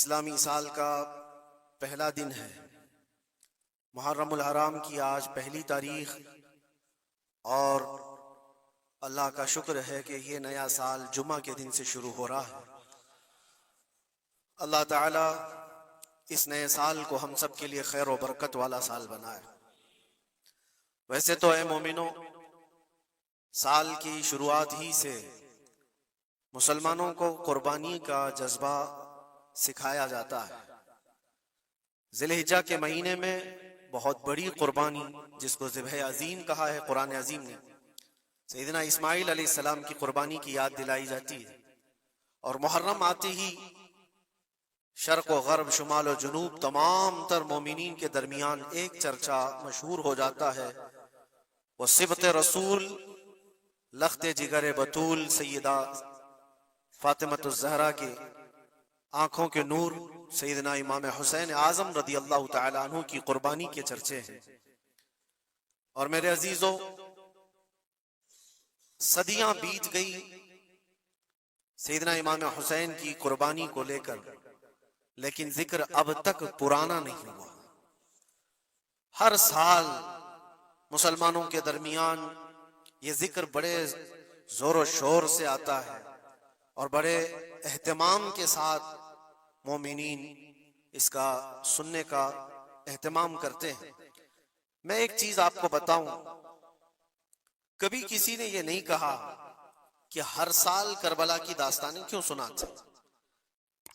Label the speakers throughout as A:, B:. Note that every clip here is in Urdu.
A: اسلامی سال کا پہلا دن ہے۔ محرم الحرام کی آج پہلی تاریخ، اور اللہ کا شکر ہے کہ یہ نیا سال جمعہ کے دن سے شروع ہو رہا ہے۔ اللہ تعالی اس نئے سال کو ہم سب کے لیے خیر و برکت والا سال بنائے۔ ویسے تو اے مومنو، سال کی شروعات ہی سے مسلمانوں کو قربانی کا جذبہ سکھایا جاتا ہے۔ ذی الحجہ کے مہینے میں بہت بڑی قربانی، جس کو ذبح عظیم کہا ہے قرآن عظیم نے، سیدنا اسماعیل علیہ السلام کی قربانی کی یاد دلائی جاتی ہے۔ اور محرم آتے ہی شرق و غرب، شمال و جنوب، تمام تر مومنین کے درمیان ایک چرچا مشہور ہو جاتا ہے، وہ صبط رسول، لخت جگر بطول سیدہ فاطمۃ الزہرا کے آنکھوں کے نور سیدنا امام حسین اعظم رضی اللہ تعالی عنہ کی قربانی کے چرچے ہیں۔ اور میرے عزیزو، صدیاں بیت گئی سیدنا امام حسین کی قربانی کو لے کر، لیکن ذکر اب تک پرانا نہیں ہوا۔ ہر سال مسلمانوں کے درمیان یہ ذکر بڑے زور و شور سے آتا ہے، اور بڑے اہتمام کے ساتھ مومنین اس کا سننے کا اہتمام کرتے ہیں۔ میں ایک چیز آپ کو بتاؤں، کبھی کسی نے یہ نہیں کہا کہ ہر سال کربلا کی داستانیں کیوں سناتے۔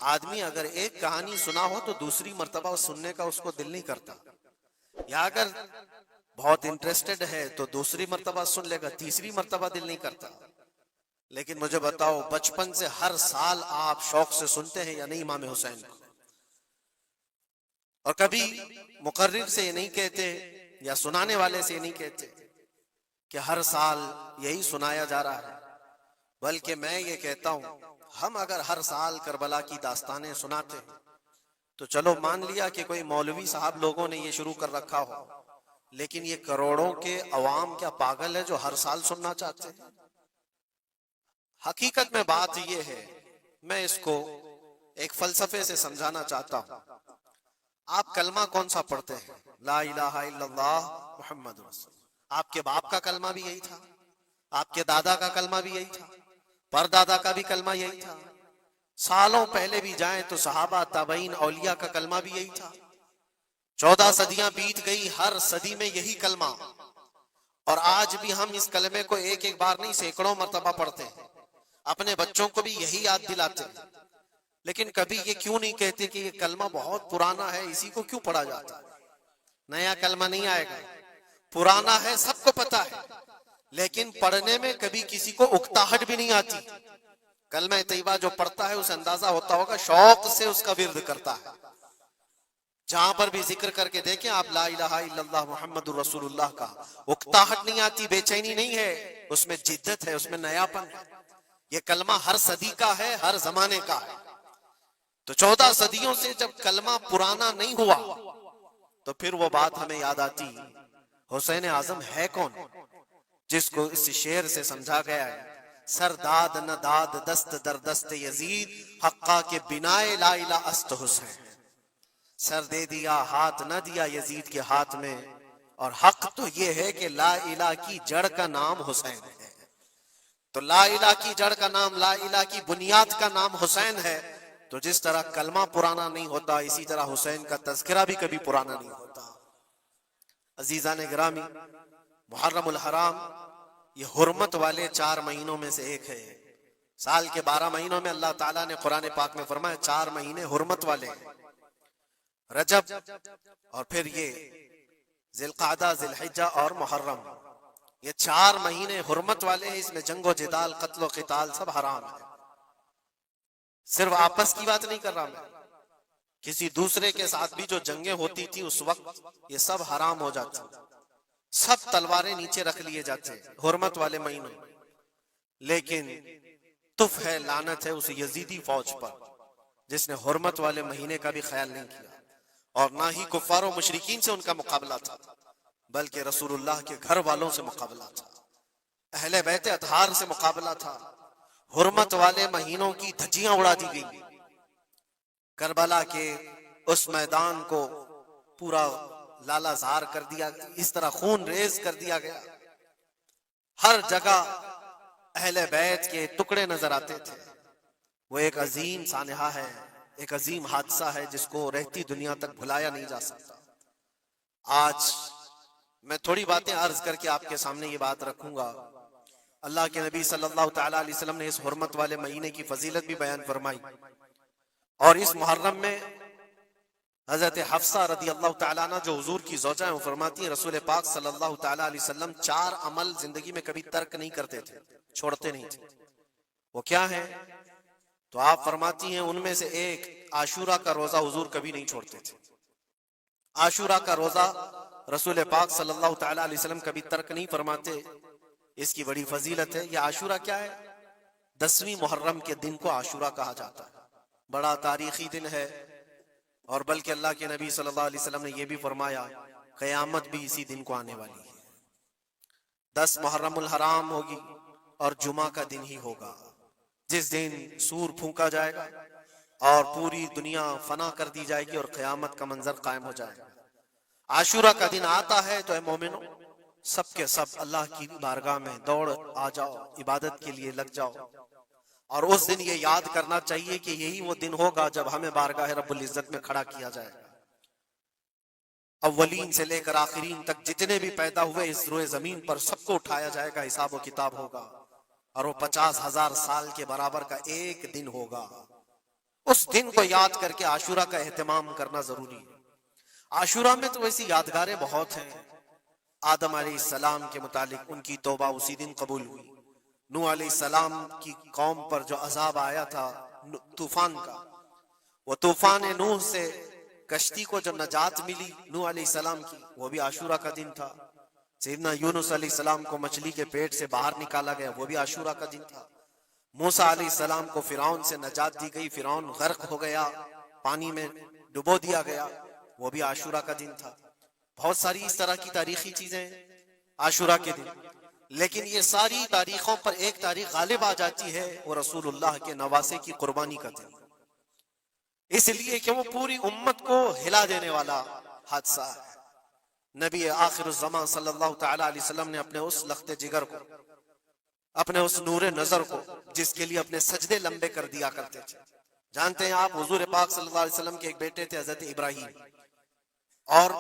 A: آدمی اگر ایک کہانی سنا ہو تو دوسری مرتبہ سننے کا اس کو دل نہیں کرتا، یا اگر بہت انٹرسٹڈ ہے تو دوسری مرتبہ سن لے گا، تیسری مرتبہ دل نہیں کرتا۔ لیکن مجھے بتاؤ، بچپن سے ہر سال آپ شوق سے سنتے ہیں یا نہیں امام حسین کو؟ اور کبھی مقرر سے یہ نہیں کہتے یا سنانے والے سے یہ نہیں کہتے کہ ہر سال یہی سنایا جا رہا ہے، بلکہ میں یہ کہتا ہوں، ہم اگر ہر سال کربلا کی داستانیں سناتے ہیں تو چلو مان لیا کہ کوئی مولوی صاحب لوگوں نے یہ شروع کر رکھا ہو، لیکن یہ کروڑوں کے عوام کیا پاگل ہے جو ہر سال سننا چاہتے ہیں؟ حقیقت میں بات یہ ہے، میں اس کو ایک فلسفے سے سمجھانا چاہتا ہوں۔ آپ کلمہ کون سا پڑھتے ہیں؟ لا الہ الا اللہ محمد رسول اللہ۔ آپ کے باپ کا کلمہ بھی یہی تھا، آپ کے دادا کا کلمہ بھی یہی تھا، پردادا کا بھی کلمہ یہی تھا، سالوں پہلے بھی جائیں تو صحابہ، تابعین، اولیاء کا کلمہ بھی یہی تھا۔ 14 صدیاں بیت گئی، ہر صدی میں یہی کلمہ، اور آج بھی ہم اس کلمے کو ایک ایک بار نہیں سینکڑوں مرتبہ پڑھتے ہیں، اپنے بچوں کو بھی یہی یاد دلاتے ہیں۔ لیکن کبھی یہ کیوں نہیں کہتے کہ یہ کلمہ بہت پرانا ہے، اسی کو کیوں پڑھا جاتا ہے؟ نیا کلمہ نہیں آئے گا، پرانا ہے سب کو پتا ہے، لیکن پڑھنے میں کبھی کسی کو اکتاہٹ بھی نہیں آتی۔ کلمہ طیبہ جو پڑھتا ہے اسے اندازہ ہوتا ہوگا، شوق سے اس کا ورد کرتا ہے۔ جہاں پر بھی ذکر کر کے دیکھیں آپ لا الہ الا اللہ محمد رسول اللہ کا، اکتاہٹ نہیں آتی، بے چینی نہیں ہے، اس میں جدت ہے، اس میں نیاپن ہے۔ یہ کلمہ ہر صدی کا ہے، ہر زمانے کا ہے۔ تو 14 صدیوں سے جب کلمہ پرانا نہیں ہوا تو پھر وہ بات ہمیں یاد آتی، حسین اعظم ہے کون، جس کو اس شعر سے سمجھا گیا ہے، سر داد نہ داد دست در دست یزید، حقا کے بنائے لا الہ است حسین۔ سر دے دیا ہاتھ نہ دیا یزید کے ہاتھ میں، اور حق تو یہ ہے کہ لا الہ کی جڑ کا نام حسین ہے۔ تو لا الہ کی جڑ کا نام، لا الہ کی بنیاد کا نام حسین ہے۔ تو جس طرح کلمہ پرانا نہیں ہوتا، اسی طرح حسین کا تذکرہ بھی کبھی پرانا نہیں ہوتا۔ عزیزان گرامی، محرم الحرام یہ حرمت والے 4 مہینوں میں سے ایک ہے۔ سال کے 12 مہینوں میں اللہ تعالیٰ نے قرآن پاک میں فرمایا 4 مہینے حرمت والے ہیں، رجب، اور پھر یہ ذی القعدہ، ذی الحجہ اور محرم، یہ 4 مہینے حرمت والے ہیں۔ اس میں جنگ و جدال، قتل و قتال سب حرام ہے۔ صرف آپس کی بات نہیں کر رہا میں، کسی دوسرے کے ساتھ بھی جو جنگیں ہوتی تھی اس وقت یہ سب حرام ہو جاتی، سب تلواریں نیچے رکھ لیے جاتے حرمت والے مہینوں۔ لیکن تف ہے، لعنت ہے اس یزیدی فوج پر جس نے حرمت والے مہینے کا بھی خیال نہیں کیا، اور نہ ہی کفار و مشرکین سے ان کا مقابلہ تھا، بلکہ رسول اللہ کے گھر والوں سے مقابلہ تھا، اہل بیت اطہار سے مقابلہ تھا۔ حرمت والے مہینوں کی دھجیاں اڑا دی گئی، کربلا کے اس میدان کو پورا لالا زار کر دیا، اس طرح خون ریز کر دیا گیا، ہر جگہ اہل بیت کے ٹکڑے نظر آتے تھے۔ وہ ایک عظیم سانحہ ہے، ایک عظیم حادثہ ہے جس کو رہتی دنیا تک بھلایا نہیں جا سکتا۔ آج میں تھوڑی باتیں عرض کر کے آپ کے سامنے یہ بات رکھوں گا۔ اللہ کے نبی صلی اللہ تعالیٰ علیہ وسلم نے اس حرمت والے مہینے کی فضیلت بھی بیان فرمائی، اور اس محرم میں حضرت حفصہ رضی اللہ تعالیٰ عنہ جو حضور کی زوجہ ہیں، وہ فرماتی ہیں رسول پاک صلی اللہ تعالیٰ علیہ وسلم 4 عمل زندگی میں کبھی ترک نہیں کرتے تھے، چھوڑتے نہیں تھے۔ وہ کیا ہے؟ تو آپ فرماتی ہیں ان میں سے ایک عاشورہ کا روزہ حضور کبھی نہیں چھوڑتے تھے۔ عاشورہ کا روزہ رسول پاک صلی اللہ تعالیٰ علیہ وسلم کبھی ترک نہیں فرماتے، اس کی بڑی فضیلت ہے۔ یہ عاشورہ کیا ہے؟ 10ویں محرم کے دن کو عاشورہ کہا جاتا ہے، بڑا تاریخی دن ہے، اور بلکہ اللہ کے نبی صلی اللہ علیہ وسلم نے یہ بھی فرمایا قیامت بھی اسی دن کو آنے والی ہے۔ 10 محرم الحرام ہوگی اور جمعہ کا دن ہی ہوگا جس دن سور پھونکا جائے گا اور پوری دنیا فنا کر دی جائے گی اور قیامت کا منظر قائم ہو جائے گا۔ عاشورہ کا دن آتا ہے تو اے مومنو، سب کے سب اللہ کی بارگاہ میں دوڑ آ جاؤ، عبادت کے لیے لگ جاؤ، اور اس دن یہ یاد کرنا چاہیے کہ یہی وہ دن ہوگا جب ہمیں بارگاہ رب العزت میں کھڑا کیا جائے گا۔ اولین سے لے کر آخرین تک جتنے بھی پیدا ہوئے اس روئے زمین پر سب کو اٹھایا جائے گا، حساب و کتاب ہوگا، اور وہ 50,000 سال کے برابر کا ایک دن ہوگا۔ اس دن کو یاد کر کے عاشورہ کا اہتمام کرنا ضروری ہے۔ عاشورہ میں تو ویسی یادگاریں بہت ہیں۔ آدم علیہ السلام کے متعلق ان کی توبہ اسی دن قبول ہوئی۔ نوح علیہ السلام کی قوم پر جو عذاب آیا تھا طوفان کا، وہ طوفان نوح سے کشتی کو جو نجات ملی نوح علیہ السلام کی، وہ بھی عاشورہ کا دن تھا۔ سیدنا یونس علیہ السلام کو مچھلی کے پیٹ سے باہر نکالا گیا، وہ بھی عاشورہ کا دن تھا۔ موسیٰ علیہ السلام کو فرعون سے نجات دی گئی، فرعون غرق ہو گیا، پانی میں ڈبو دیا گیا، وہ بھی عاشورہ کا دن تھا۔ بہت ساری اس طرح کی تاریخی چیزیں عاشورہ کے دن، لیکن یہ ساری تاریخوں پر ایک تاریخ غالب آ جاتی ہے، وہ رسول اللہ کے نواسے کی قربانی کا دن، اس لیے کہ وہ پوری امت کو ہلا دینے والا حادثہ ہے۔ نبی آخر الزمان صلی اللہ تعالیٰ علیہ وسلم نے اپنے اس لخت جگر کو، اپنے اس نور نظر کو، جس کے لیے اپنے سجدے لمبے کر دیا کرتے تھے۔ جانتے ہیں آپ حضور پاک صلی اللہ علیہ وسلم کے ایک بیٹے تھے حضرت ابراہیم، اور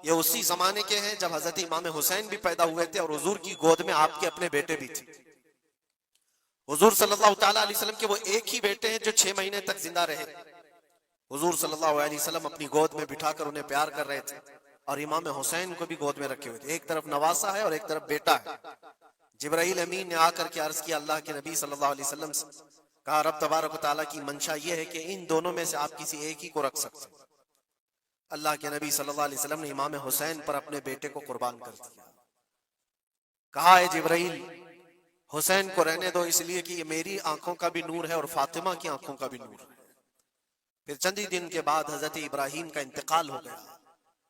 A: یہ اسی زمانے کے ہیں جب حضرت امام حسین بھی پیدا ہوئے تھے، اور حضور کی گود میں آپ کے اپنے بیٹے بھی تھے۔ حضور صلی اللہ تعالیٰ علیہ وسلم کے وہ ایک ہی بیٹے ہیں جو 6 مہینے تک زندہ رہے۔ حضور صلی اللہ علیہ وسلم اپنی گود میں بٹھا کر انہیں پیار کر رہے تھے، اور امام حسین کو بھی گود میں رکھے ہوئے تھے۔ ایک طرف نواسا ہے اور ایک طرف بیٹا ہے۔ جبرائیل امین نے آ کر کے عرض کیا اللہ کے نبی صلی اللہ علیہ وسلم سے، کہا رب تبارک و تعالیٰ کی منشا یہ ہے کہ ان دونوں میں سے آپ کسی ایک ہی کو رکھ سکتے ہیں۔ اللہ کے نبی صلی اللہ علیہ وسلم نے امام حسین پر اپنے بیٹے کو قربان کر دیا۔ کہا اے جبرائیل، حسین کو رہنے دو، اس لیے کہ یہ میری آنکھوں کا بھی نور ہے اور فاطمہ کی آنکھوں کا بھی نور ہے۔ پھر چند ہی دن کے بعد حضرت ابراہیم کا انتقال ہو گیا۔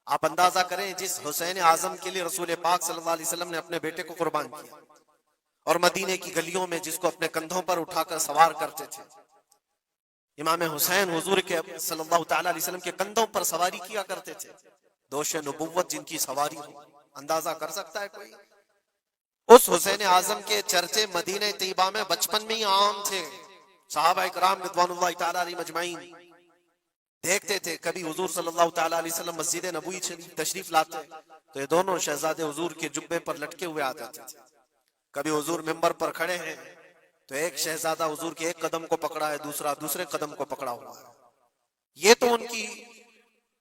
A: آپ اندازہ کریں جس حسین اعظم کے لیے رسول پاک صلی اللہ علیہ وسلم نے اپنے بیٹے کو قربان کیا، اور مدینے کی گلیوں میں جس کو اپنے کندھوں پر اٹھا کر سوار کرتے تھے، امام حسین حضور کے صلی اللہ تعالیٰ علیہ وسلم کے کندھوں پر سواری کیا کرتے تھے۔ دوش نبوت جن کی سواری ہو، اندازہ کر سکتا ہے کوئی؟ اس حسین اعظم کے چرچے مدینہ طیبہ میں بچپن میں ہی عام تھے۔ صحابہ اکرام رضوان اللہ تعالیٰ علیہ مجمعین دیکھتے تھے، کبھی حضور صلی اللہ تعالیٰ علیہ وسلم مسجد نبوی تشریف لاتے تو یہ دونوں شہزادے حضور کے جبے پر لٹکے ہوئے آتے تھے۔ کبھی حضور منبر پر کھڑے ہیں تو ایک شہزادہ حضور کے ایک قدم کو پکڑا ہے، دوسرا دوسرے قدم کو پکڑا ہوا ہے۔ یہ تو ان کی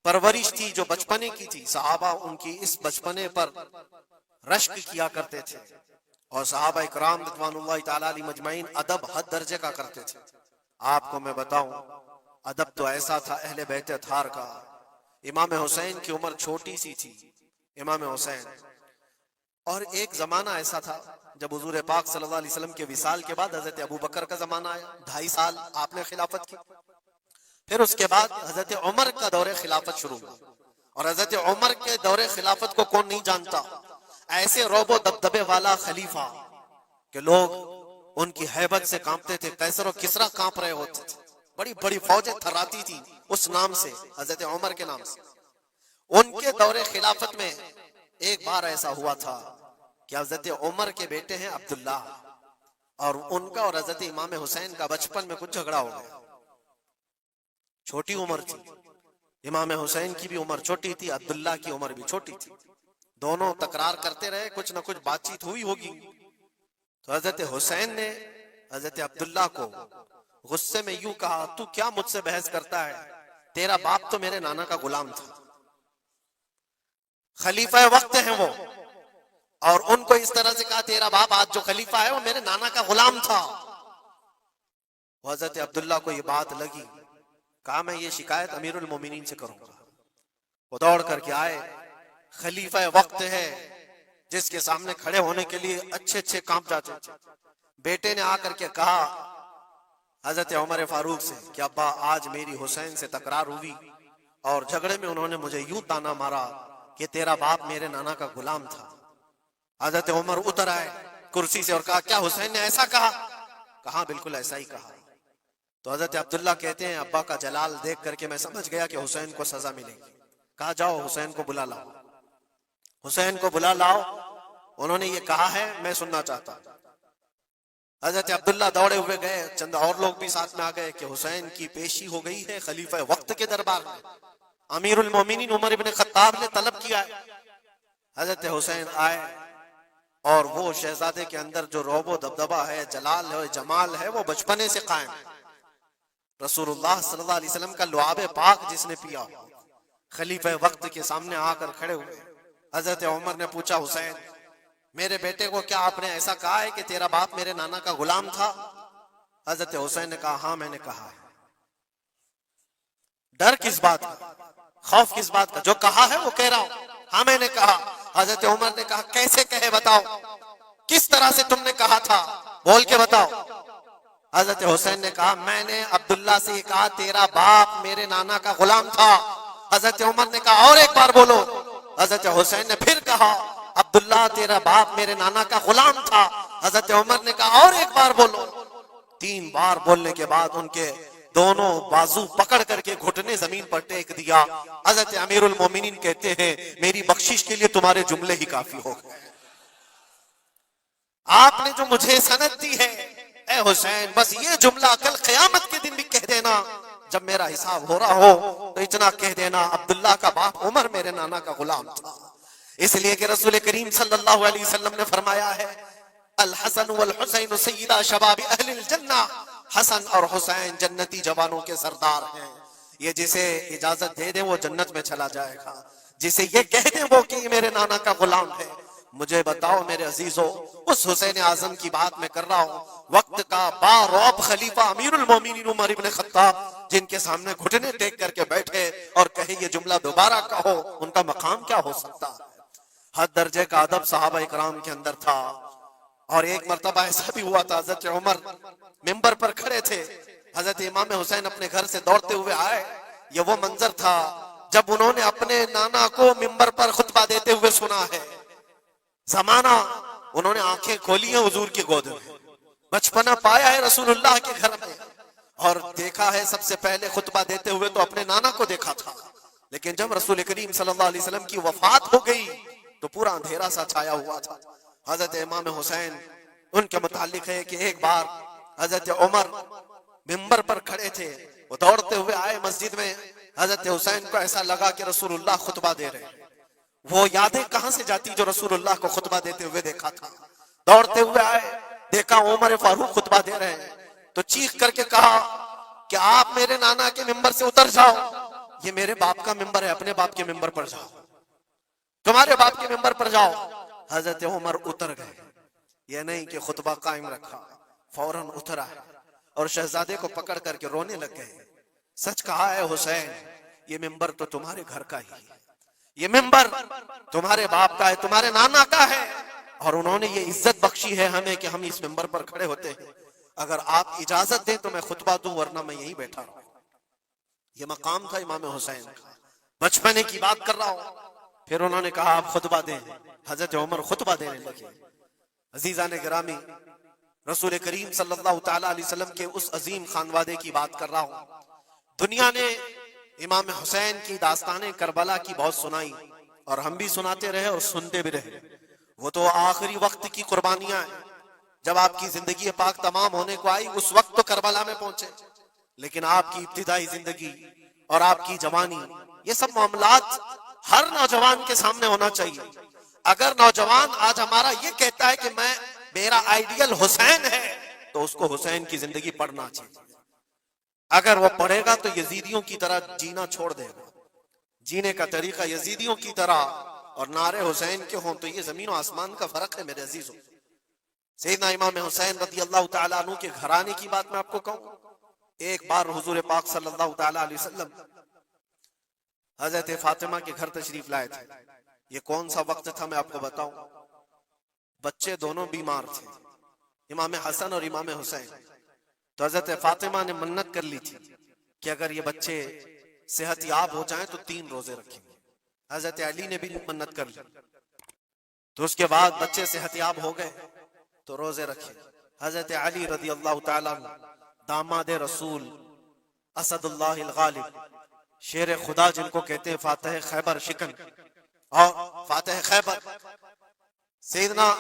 A: پرورش تھی جو بچپنے کی تھی۔ صحابہ ان کی اس بچپنے پر رشک کیا کرتے تھے، اور صحابہ اکرام رضوان اللہ تعالیٰ علیہ مجمعین ادب حد درجے کا کرتے تھے۔ آپ کو میں بتاؤں، ادب تو ایسا تھا اہل بیت اطہار کا۔ امام حسین کی عمر چھوٹی سی تھی، امام حسین، اور ایک زمانہ ایسا تھا جب حضور پاک صلی اللہ علیہ وسلم کے وصال کے بعد حضرت ابو بکر کا زمانہ آیا، 2.5 سال آپ نے خلافت کی۔ پھر اس کے بعد حضرت عمر کا دور خلافت شروع ہوا، اور حضرت عمر کے دور خلافت کو کون نہیں جانتا؟ ایسے روب و دبدبے والا خلیفہ کہ لوگ ان کی ہیبت سے کانپتے تھے، قیصر و کسریٰ کانپ رہے ہوتے تھے، بڑی بڑی فوجیں تھراتی تھی اس نام سے، حضرت عمر کے نام سے۔ ان کے دور خلافت میں ایک بار ایسا ہوا تھا کہ حضرت عمر کے بیٹے ہیں عبداللہ، اور ان کا اور حضرت امام حسین کا بچپن میں کچھ جھگڑا ہو گیا۔ چھوٹی عمر تھی، امام حسین کی بھی عمر چھوٹی تھی، عبداللہ کی عمر بھی چھوٹی تھی، دونوں تکرار کرتے رہے، کچھ نہ کچھ بات چیت ہوئی ہوگی۔ تو حضرت حسین نے حضرت عبداللہ کو غصے میں یوں کہا، تو کیا مجھ سے بحث کرتا ہے؟ تیرا باپ تو میرے نانا کا غلام تھا، خلیفہ وقت ہیں وہ، اور ان کو اس طرح سے کہا تیرا باپ آج جو خلیفہ ہے وہ میرے نانا کا غلام تھا۔ وہ حضرت عبداللہ کو یہ بات لگی، کہا میں یہ شکایت امیر المومنین سے کروں گا۔ وہ دوڑ کر کے آئے، خلیفہ وقت ہے جس کے سامنے کھڑے ہونے کے لیے اچھے اچھے کانپ جاتے تھے۔ بیٹے نے آ کر کے کہا حضرت عمر فاروق سے کہ ابا آج میری حسین سے تکرار ہوئی اور جھگڑے میں انہوں نے مجھے یوں تانا مارا کہ تیرا باپ میرے نانا کا غلام تھا۔ حضرت عمر اتر آئے کرسی سے اور کہا کیا حسین نے ایسا کہا؟ کہا بالکل ایسا ہی کہا۔ تو حضرت عبداللہ کہتے ہیں ابا کا جلال دیکھ کر کے میں سمجھ گیا کہ حسین کو سزا ملے گی۔ کہا جاؤ حسین کو بلا لاؤ، حسین کو بلا لاؤ، انہوں نے یہ کہا ہے میں سننا چاہتا ہوں۔ حضرت عبداللہ دوڑے ہوئے گئے، چند اور لوگ بھی ساتھ میں آ گئے کہ حسین کی پیشی ہو گئی ہے خلیفہ وقت کے دربار میں، امیر المومنین عمر ابن خطاب نے طلب کیا ہے۔ حضرت حسین آئے اور وہ شہزادے کے اندر جو رعب و دبدبہ ہے، جلال ہے، جمال ہے، وہ بچپنے سے قائم ہے۔ رسول اللہ صلی اللہ علیہ وسلم کا لعاب پاک جس نے پیا، خلیفہ وقت کے سامنے آ کر کھڑے ہوئے۔ حضرت عمر نے پوچھا حسین میرے بیٹے کو کیا آپ نے ایسا کہا ہے کہ تیرا باپ میرے نانا کا غلام تھا؟ حضرت حسین نے کہا ہاں میں نے کہا ہے۔ ڈر کس بات کا، خوف کس بات کا؟ جو کہا ہے وہ کہہ رہا ہوں، ہاں میں نے کہا۔ حضرت عمر نے کہا کیسے کہے بتاؤ، کس طرح سے تم نے کہا تھا، بول کے بتاؤ۔ حضرت حسین نے کہا میں نے عبداللہ سے کہا تیرا باپ میرے نانا کا غلام تھا۔ حضرت عمر نے کہا اور ایک بار بولو۔ حضرت حسین نے پھر کہا عبداللہ تیرا باپ میرے نانا کا غلام تھا۔ حضرت عمر نے کہا اور ایک بار بولو۔ 3 بار بولنے کے بعد ان کے دونوں بازو پکڑ کر کے گھٹنے زمین پر ٹیک دیا۔ حضرت امیر المومنین کہتے ہیں میری بخشش کے لیے تمہارے جملے ہی کافی ہو گئے، آپ نے جو مجھے سند دی ہے اے حسین بس یہ جملہ کل قیامت کے دن بھی کہہ دینا، جب میرا حساب ہو رہا ہو تو اتنا کہہ دینا عبداللہ کا باپ عمر میرے نانا کا غلام تھا۔ اس لیے کہ رسول کریم صلی اللہ علیہ وسلم نے فرمایا ہے الحسن والحسین سیدہ شباب اہل الجنہ، حسن اور حسین جنتی جوانوں کے سردار ہیں۔ یہ جسے اجازت دے دیں وہ جنت میں چلا جائے گا، جسے یہ کہہ دیں وہ کہ یہ میرے نانا کا غلام ہے۔ مجھے بتاؤ میرے عزیزو، اس حسین اعظم کی بات میں کر رہا ہوں، وقت کا بارعب خلیفہ امیر المومنین عمر ابن خطاب جن کے سامنے گھٹنے ٹیک کر کے بیٹھے اور کہے یہ جملہ دوبارہ کہو، ان کا مقام کیا ہو سکتا ہے؟ حد درجے کا ادب صحابہ اکرام کے اندر تھا۔ اور ایک مرتبہ ایسا بھی ہوا تھا، حضرت عمر ممبر پر کھڑے تھے، حضرت امام حسین اپنے گھر سے دوڑتے ہوئے آئے۔ یہ وہ منظر تھا جب انہوں نے اپنے نانا کو ممبر پر خطبہ دیتے ہوئے سنا ہے۔ زمانہ انہوں نے آنکھیں کھولی ہیں حضور کی گود میں، بچپنا پایا ہے رسول اللہ کے گھر میں، اور دیکھا ہے سب سے پہلے خطبہ دیتے ہوئے تو اپنے نانا کو دیکھا تھا، لیکن جب رسول کریم صلی اللہ علیہ وسلم کی وفات ہو گئی تو پورا اندھیرا سا چھایا ہوا تھا۔ حضرت امام حسین ان کے متعلق ہے کہ ایک بار حضرت عمر ممبر پر کھڑے تھے، وہ دوڑتے ہوئے آئے مسجد میں، حضرت حسین کو ایسا لگا کہ رسول اللہ خطبہ دے رہے ہیں، وہ یادیں کہاں سے جاتی جو رسول اللہ کو خطبہ دیتے ہوئے دیکھا تھا۔ دوڑتے ہوئے آئے، دیکھا عمر فاروق خطبہ دے رہے ہیں، تو چیخ کر کے کہا کہ آپ میرے نانا کے ممبر سے اتر جاؤ، یہ میرے باپ کا ممبر ہے، اپنے باپ کے ممبر پر جاؤ، تمہارے باپ کے ممبر پر جاؤ۔ حضرت عمر اتر گئے، یہ نہیں کہ خطبہ قائم رکھا، فوراً اتر آئے اور شہزادے کو پکڑ کر کے رونے لگ گئے۔ سچ کہا ہے حسین، یہ ممبر تو تمہارے گھر کا ہی ہے، یہ ممبر تمہارے باپ کا ہے، تمہارے نانا کا ہے، اور انہوں نے یہ عزت بخشی ہے ہمیں کہ ہم اس ممبر پر کھڑے ہوتے ہیں، اگر آپ اجازت دیں تو میں خطبہ دوں ورنہ میں یہیں بیٹھا رہوں۔ یہ مقام تھا امام حسین کا، بچپنے کی بات کر رہا ہوں۔ پھر انہوں نے کہا آپ خطبہ دیں، حضرت عمر خطبہ دینے لگے۔ عزیزان گرامی، رسول کریم صلی اللہ تعالی علیہ وسلم کے اس عظیم خانوادے کی بات کر رہا ہوں۔ دنیا نے امام حسین کی داستانیں کربلا کی بہت سنائی اور ہم بھی سناتے رہے اور سنتے بھی رہے. وہ تو آخری وقت کی قربانیاں ہیں. جب آپ کی زندگی پاک تمام ہونے کو آئی اس وقت تو کربلا میں پہنچے, لیکن آپ کی ابتدائی زندگی اور آپ کی جوانی, یہ سب معاملات ہر نوجوان کے سامنے ہونا چاہیے. اگر نوجوان آج ہمارا یہ کہتا ہے کہ میرا آئیڈیل حسین ہے, تو اس کو حسین کی زندگی پڑھنا چاہیے. اگر وہ پڑھے گا تو یزیدیوں کی طرح جینا چھوڑ دے گا. جینے کا طریقہ یزیدیوں کی طرح اور نعرے حسین کے ہوں تو یہ زمین و آسمان کا فرق ہے میرے عزیزوں. سیدنا امام حسین رضی اللہ تعالیٰ عنہ کے گھرانے کی بات میں آپ کو کہوں. ایک بار حضور پاک صلی اللہ تعالیٰ علیہ وسلم حضرت فاطمہ کے گھر تشریف لائے تھے. یہ کون سا وقت تھا میں آپ کو بتاؤں. بچے دونوں بیمار تھے, امام حسن اور امام حسین. تو حضرت فاطمہ نے منت کر لی تھی کہ اگر یہ بچے صحت یاب ہو جائیں تو 3 روزے رکھیں گے. حضرت علی نے بھی منت کر لی. تو اس کے بعد بچے صحت یاب ہو گئے تو روزے رکھے. حضرت علی رضی اللہ تعالیٰ عنہ داماد رسول, اسد اللہ الغالب, شیر خدا جن کو کہتے ہیں, فاتح خیبر شکن اور فاتح خیبر, سیدنا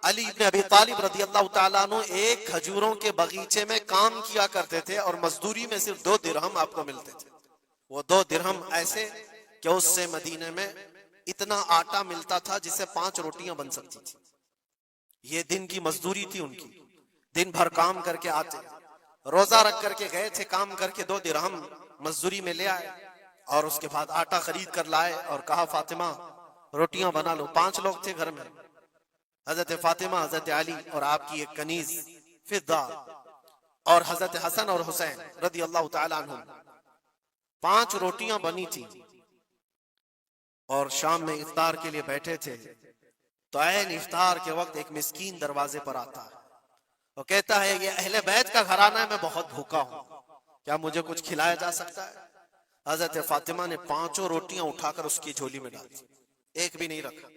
A: علی بن ابی طالب رضی اللہ تعالیٰ عنہ ایک کھجوروں کے باغیچے میں کام کیا کرتے تھے اور مزدوری میں صرف 2 درہم آپ کو ملتے تھے. وہ 2 درہم ایسے کہ اس سے مدینے میں اتنا آٹا ملتا تھا جس سے 5 روٹیاں بن سکتی تھی. یہ دن کی مزدوری تھی ان کی. دن بھر کام کر کے آتے, روزہ رکھ کر کے گئے تھے, کام کر کے 2 درہم مزدوری میں لے آئے اور اس کے بعد آٹا خرید کر لائے اور کہا فاطمہ روٹیاں بنا لو. 5 لوگ تھے گھر میں, حضرت فاطمہ, حضرت علی اور آپ کی ایک کنیز فضہ اور حضرت حسن اور حسین رضی اللہ تعالیٰ عنہ. 5 روٹیاں بنی تھی اور شام میں افطار کے لیے بیٹھے تھے. تو عین افطار کے وقت ایک مسکین دروازے پر آتا ہے, وہ کہتا ہے یہ اہل بیت کا گھرانہ ہے, میں بہت بھوکا ہوں, کیا مجھے کچھ کھلایا جا سکتا ہے؟ حضرت فاطمہ نے 5 روٹیاں اٹھا کر اس کی جھولی میں ڈال دی, ایک بھی نہیں رکھا,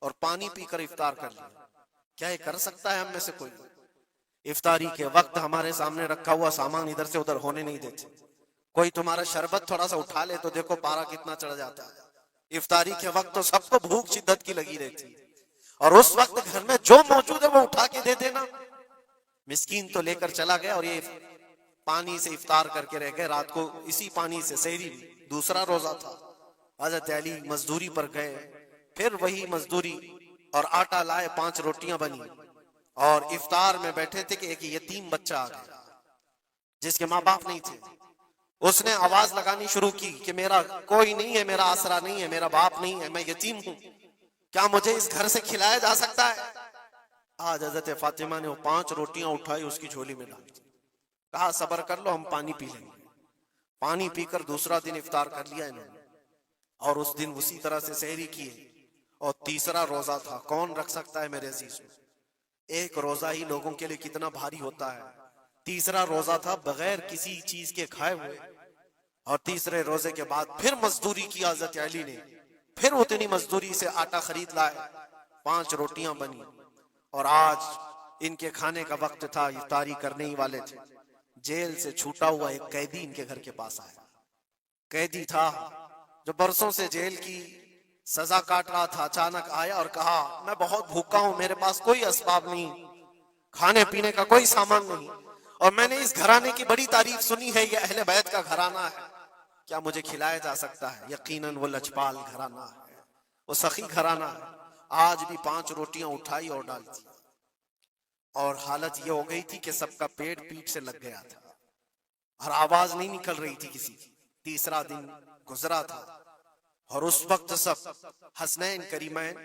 A: اور پانی پی کر افطار کر لیا. کیا یہ کر سکتا ہے ہم میں سے کوئی؟ افطاری کے وقت ہمارے سامنے رکھا ہوا سامان ادھر سے ادھر ہونے نہیں دیتے. کوئی تمہارا شربت تھوڑا سا اٹھا لے تو دیکھو پارا کتنا چڑھ جاتا ہے. افطاری کے وقت تو سب کو بھوک شدت کی لگی رہتی ہے, اور اس وقت گھر میں جو موجود ہے وہ اٹھا کے دے دینا. مسکین تو لے کر چلا گیا اور یہ پانی سے افطار کر کے رہ گئے. رات کو اسی پانی سے سحری بھی, دوسرا روزہ تھا. حضرت علی مزدوری پر گئے, پھر وہی مزدوری اور آٹا لائے, 5 روٹیاں بنی اور افطار میں بیٹھے تھے کہ ایک یتیم بچہ آ گیا جس کے ماں باپ نہیں تھے. اس نے آواز لگانی شروع کی کہ میرا کوئی نہیں ہے, میرا آسرا نہیں ہے, میرا باپ نہیں ہے, میں یتیم ہوں, کیا مجھے اس گھر سے کھلایا جا سکتا ہے؟ آج حضرت فاطمہ نے وہ 5 روٹیاں اٹھائی, اس کی جھولی میں ڈال دی, کہا صبر کر لو, ہم پانی پی لیں گے. پانی پی کر دوسرا دن افطار کر لیا انہوں نے, اور اس دن اسی طرح سے سحری کیے. اور تیسرا روزہ تھا. کون رکھ سکتا ہے میرے عزیز؟ ایک روزہ ہی لوگوں کے لیے کتنا بھاری ہوتا ہے. تیسرا روزہ تھا بغیر کسی چیز کے کھائے ہوئے, اور تیسرے روزے کے بعد پھر مزدوری کی حضرت علی نے, پھر اتنی مزدوری سے آٹا خرید لائے, 5 روٹیاں بنی. اور آج ان کے کھانے کا وقت تھا, افطاری کرنے ہی والے تھے. جیل سے چھوٹا ہوا ایک قیدی ان کے گھر کے پاس آیا. قیدی تھا جو برسوں سے جیل کی سزا کاٹ رہا تھا. اچانک آیا اور کہا میں بہت بھوکا ہوں, میرے پاس کوئی اسباب نہیں, کھانے پینے کا کوئی سامان نہیں, اور میں نے اس گھرانے کی بڑی تعریف سنی ہے, یہ اہل بیت کا گھرانہ ہے, کیا مجھے کھلایا جا سکتا ہے؟ یقیناً وہ لجپال گھرانہ ہے, وہ سخی گھرانہ ہے. آج بھی 5 روٹیاں اٹھائی اور ڈال دی, اور حالت یہ ہو گئی تھی کہ سب کا پیٹ پیٹ سے لگ گیا تھا اور آواز نہیں نکل رہی تھی کسی کی. تیسرا دن گزرا تھا اور اس وقت سب حسنین کریمین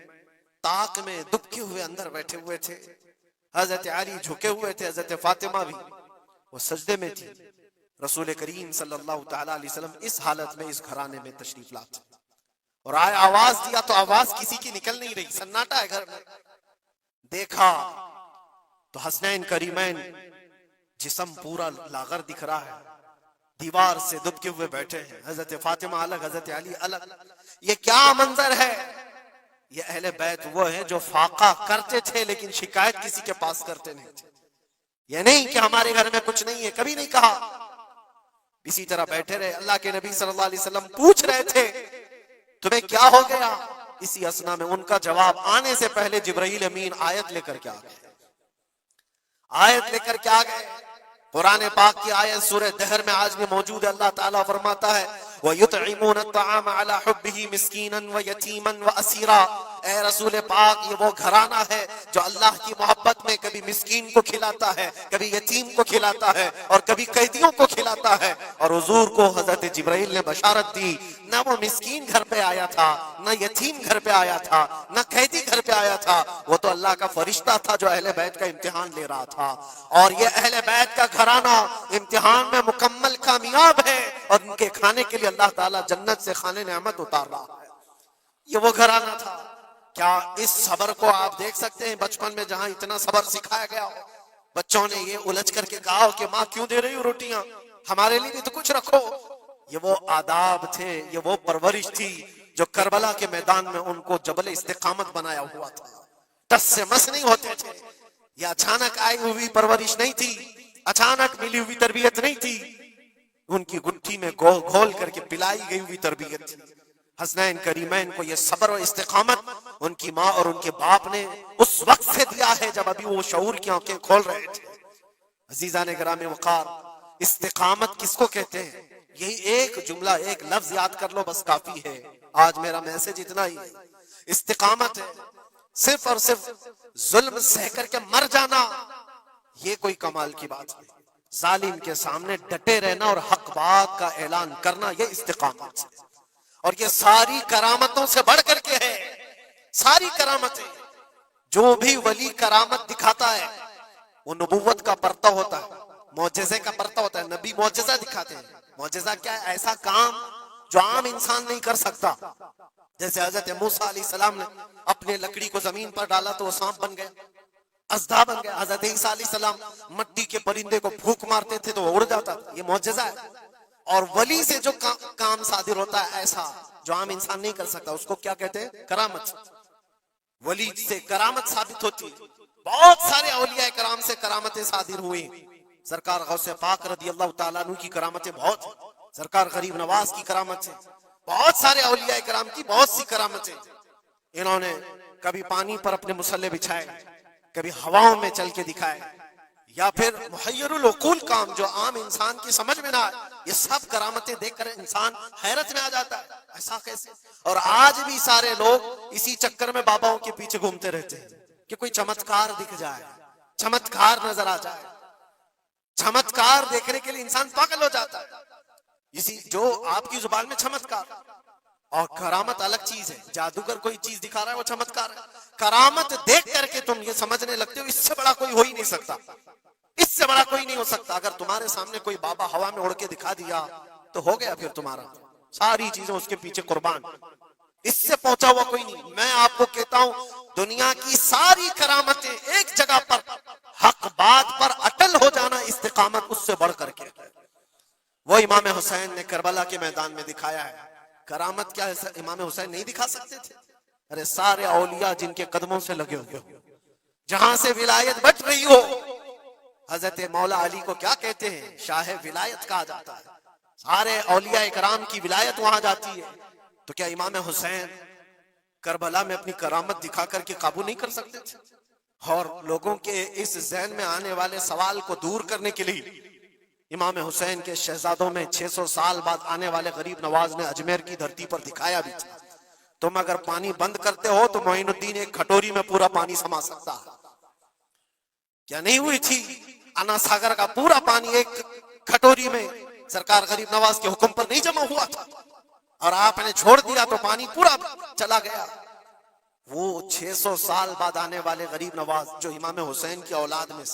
A: طاق میں دبکے ہوئے اندر بیٹھے ہوئے تھے. حضرت علی جھکے ہوئے تھے, حضرت فاطمہ بھی وہ سجدے میں تھی. رسول کریم صلی اللہ تعالی علیہ وسلم اس حالت میں اس گھرانے میں تشریف لاتے, اور آئے آواز دیا تو آواز کسی کی نکل نہیں رہی, سناٹا ہے گھر میں. دیکھا تو حسنین کریمین جسم پورا لاغر دکھ رہا ہے, دیوار سے دبکے ہوئے بیٹھے ہیں, حضرت فاطمہ الگ, حضرت علی الگ. یہ کیا منظر ہے؟ یہ اہل بیت وہ ہیں جو فاقہ کرتے تھے لیکن شکایت کسی کے پاس کرتے نہیں تھے. یہ نہیں کہ ہمارے گھر میں کچھ نہیں ہے, کبھی نہیں کہا. اسی طرح بیٹھے رہے. اللہ کے نبی صلی اللہ علیہ وسلم پوچھ رہے تھے تمہیں کیا ہو گیا؟ اسی اسنا میں ان کا جواب آنے سے پہلے جبرائیل امین آیت لے کر کے آ گئے. آیت لے کر کے آ گئے. قرآن پاک کی آیت سورہ دہر میں آج بھی موجود ہے. اللہ تعالیٰ فرماتا ہے وَيُطْعِمُونَ الطَّعَامَ عَلَى حُبِّهِ مِسْكِينًا وَيَتِيمًا وَأَسِيرًا. اے رسول پاک یہ وہ گھرانہ ہے جو اللہ کی محبت میں کبھی مسکین کو کھلاتا ہے, کبھی یتیم کو کھلاتا ہے, اور کبھی قیدیوں کو کھلاتا ہے. اور حضور کو حضرت جبرائیل نے بشارت دی, نہ وہ مسکین گھر پہ آیا تھا, نہ یتیم گھر پہ آیا تھا, نہ قیدی گھر پہ آیا تھا. وہ تو اللہ کا فرشتہ تھا جو اہل بیت کا امتحان لے رہا تھا. اور یہ اہل بیت کا گھرانہ امتحان میں مکمل کامیاب ہے, اور ان کے کھانے کے لیے اللہ تعالیٰ جنت سے کھانے نعمت اتار رہا ہے. یہ وہ گھرانہ تھا. کیا اس صبر کو آپ دیکھ سکتے ہیں بچپن میں جہاں اتنا صبر سکھایا گیا ہو؟ بچوں نے یہ الجھ کر کے کہا ہو کہ ماں کیوں دے رہی ہو روٹیاں, ہمارے لیے بھی تو کچھ رکھو. یہ وہ آداب تھے, یہ وہ پرورش تھی جو کربلا کے میدان میں ان کو جبل استقامت بنایا ہوا تھا. ٹس سے مس نہیں ہوتے تھے. یہ اچانک آئی ہوئی پرورش نہیں تھی, اچانک ملی ہوئی تربیت نہیں تھی. ان کی گٹھی میں گھول کر کے پلائی گئی ہوئی تربیت تھی. حسنین کریمین کو یہ صبر و استقامت ان کی ماں اور ان کے باپ نے اس وقت سے دیا ہے جب ابھی وہ شعور کی آنکھیں کھول رہے تھے. عزیزان گرامی وقار, استقامت کس کو کہتے ہیں؟ یہی ایک جملہ, ایک لفظ یاد کر لو بس کافی ہے. آج میرا میسج اتنا ہی ہے. استقامت ہے صرف اور صرف ظلم سہ کر کے مر جانا, یہ کوئی کمال کی بات نہیں. ظالم کے سامنے ڈٹے رہنا اور حق بات کا اعلان کرنا, یہ استقامت ہے. اور یہ ساری کرامتوں سے بڑھ کر کے ہے. ساری کرامتیں, جو بھی ولی کرامت دکھاتا ہے وہ نبوت کا پرتو ہوتا ہے, معجزے کا پرتو ہوتا ہے. نبی معجزہ دکھاتے ہیں. معجزہ کیا ہے؟ ایسا کام جو عام انسان نہیں کر سکتا. جیسے حضرت موسیٰ علیہ السلام نے اپنے لکڑی کو زمین پر ڈالا تو وہ سانپ بن گیا, اژدھا بن گیا. حضرت عیسیٰ علیہ السلام مٹی کے پرندے کو پھونک مارتے تھے تو وہ اڑ جاتا تھا. یہ معجزہ ہے. اور ولی سے جو کام صادر ہوتا ہے ایسا جو عام انسان نہیں کر سکتا, اس کو کیا کہتے ہیں؟ کرامت. ولی سے کرامت ثابت ہوتی ہے. بہت سارے اولیاء کرام سے کرامتیں صادر ہوئی. سرکار غوث پاک رضی اللہ تعالیٰ عنہ کی کرامتیں بہت, سرکار غریب نواز کی کرامت سے, بہت سارے اولیاء کرام کی بہت سی کرامتیں. انہوں نے کبھی پانی پر اپنے مصلے بچھائے, کبھی ہواؤں میں چل کے دکھائے, یا پھر محیر العقول کام جو عام انسان کی سمجھ میں نہ آئے. یہ سب کرامتیں دیکھ کر انسان حیرت میں آ جاتا ہے, ایسا کیسے؟ اور آج بھی سارے لوگ اسی چکر میں باباؤں کے پیچھے گھومتے رہتے ہیں کہ کوئی چمتکار دکھ جائے, چمتکار نظر آ جائے. چمتکار دیکھنے کے لیے انسان پاگل ہو جاتا ہے. اسی جو آپ کی زبان میں چمتکار اور کرامت الگ چیز ہے. جادوگر کوئی چیز دکھا رہا ہے وہ چمتکار ہے. کرامت دیکھ کر کے تم یہ سمجھنے لگتے ہو اس سے بڑا کوئی ہو ہی نہیں سکتا, اس سے بڑا کوئی نہیں ہو سکتا. اگر تمہارے سامنے کوئی بابا ہوا میں اڑ کے دکھا دیا تو ہو گیا پھر تمہارا, ساری چیزیں اس کے پیچھے قربان. اس سے پہنچا ہوا کوئی نہیں. میں آپ کو کہتا ہوں دنیا کی ساری کرامتیں ایک جگہ پر, حق بات پر اٹل ہو جانا استقامت اس سے بڑھ کر کے. وہ امام حسین نے کربلا کے میدان میں دکھایا ہے. کرامت کیا ہے امام حسین نہیں دکھا سکتے تھے؟ ارے سارے اولیاء جن کے قدموں سے لگے ہوئے ہو, جہاں سے ولایت بٹ رہی ہو. حضرت مولا علی کو کیا کہتے ہیں؟ شاہ ولایت کہا جاتا ہے. سارے اولیاء کرام کی ولایت وہاں جاتی ہے. تو کیا امام حسین کربلا میں اپنی کرامت دکھا کر کے قابو نہیں کر سکتے تھے؟ اور لوگوں کے اس ذہن میں آنے والے سوال کو دور کرنے کے لیے امام حسین کے شہزادوں میں 600 سال بعد آنے والے غریب نواز نے اجمیر کی دھرتی پر دکھایا بھی تھا. تم اگر پانی بند کرتے ہو تو معین الدین ایک کھٹوری میں پورا پانی سما سکتا ہے. کیا نہیں ہوئی تھی؟ انا ساگر کا پورا پانی ایک کھٹوری میں سرکار غریب نواز کے حکم پر نہیں جمع ہوا تھا, اور آپ نے چھوڑ دیا تو پانی پورا چلا گیا. وہ 600 سال بعد آنے والے غریب نواز جو امام حسین کی اولاد میں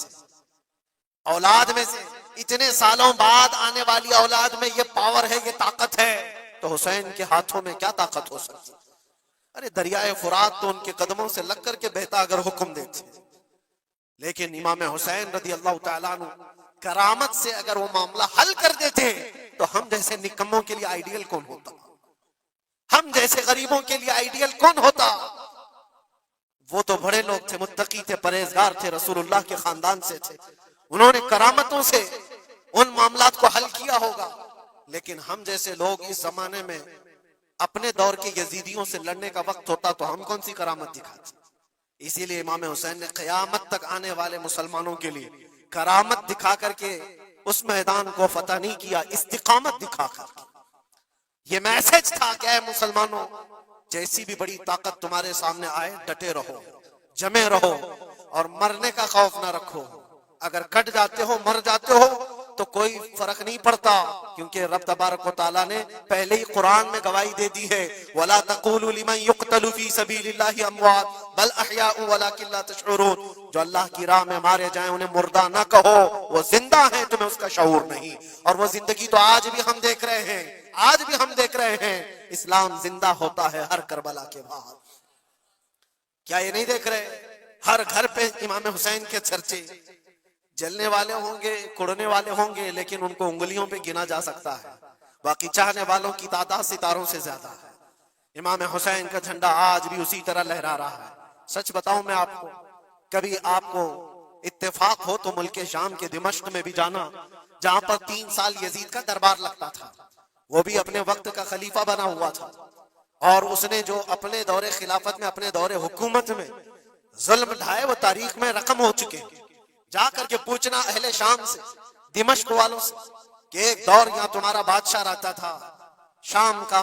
A: سے اتنے سالوں بعد آنے والی اولاد میں یہ پاور ہے, یہ طاقت ہے, تو حسین کے ہاتھوں میں کیا طاقت ہو سکتی؟ ارے دریائے فرات تو ان کے قدموں سے لگ کر کے بہتا اگر حکم دیتے. لیکن امام حسین رضی اللہ تعالیٰ عنہ کرامت سے اگر وہ معاملہ حل کر دیتے تو ہم جیسے نکموں کے لیے آئیڈیل کون ہوتا؟ ہم جیسے غریبوں کے لیے آئیڈیل کون ہوتا؟ وہ تو بڑے لوگ تھے, متقی تھے, پرہیزگار تھے, رسول اللہ کے خاندان سے تھے. انہوں نے کرامتوں سے ان معاملات کو حل کیا ہوگا. لیکن ہم جیسے لوگ اس زمانے میں اپنے دور کے یزیدیوں سے لڑنے کا وقت ہوتا تو ہم کون سی کرامت دکھاتے؟ اسی لیے امام حسین نے قیامت تک آنے والے مسلمانوں کے لیے کرامت دکھا کر کے اس میدان کو فتح نہیں کیا، استقامت دکھا کر یہ میسج تھا کہ اے مسلمانوں، جیسی بھی بڑی طاقت تمہارے سامنے آئے ڈٹے رہو، جمے رہو اور مرنے کا خوف نہ رکھو۔ اگر کٹ جاتے ہو، مر جاتے ہو تو کوئی فرق نہیں پڑتا، کیونکہ رب تبارک و تعالیٰ نے پہلے ہی قرآن میں گواہی دے دی ہے وَلَا تَقُولُوا لِمَنْ يُقْتَلُ فِي سَبِيلِ اللَّهِ أَمْوَاتٌ بَلْ أَحْيَاءٌ وَلَكِنْ لَا تَشْعُرُونَ۔ جو اللہ کی راہ میں مارے جائیں انہیں مردہ نہ کہو، وہ زندہ ہیں، تمہیں اس کا شعور نہیں۔ اور وہ زندگی تو آج بھی ہم دیکھ رہے ہیں، آج بھی ہم دیکھ رہے ہیں، اسلام زندہ ہوتا ہے ہر کربلا کے بعد۔ کیا یہ نہیں دیکھ رہے؟ ہر گھر پہ امام حسین کے چرچے، جلنے والے ہوں گے، کڑنے والے ہوں گے، لیکن ان کو انگلیوں پہ گنا جا سکتا ہے، باقی چاہنے والوں کی تعداد ستاروں سے زیادہ ہے۔ امام حسین کا جھنڈا آج بھی اسی طرح لہرا رہا ہے۔ سچ بتاؤں میں آپ کو، کبھی آپ کو اتفاق ہو تو ملک شام کے دمشق میں بھی جانا، جہاں پر 3 سال یزید کا دربار لگتا تھا، وہ بھی اپنے وقت کا خلیفہ بنا ہوا تھا، اور اس نے جو اپنے دور خلافت میں، اپنے دور حکومت میں ظلم ڈھائے وہ تاریخ میں رقم ہو چکے ہیں۔ جا کر کے پوچھنا اہل شام سے، دمشق والوں سے، کہ ایک دور یہاں تمہارا بادشاہ رہتا تھا، شام کا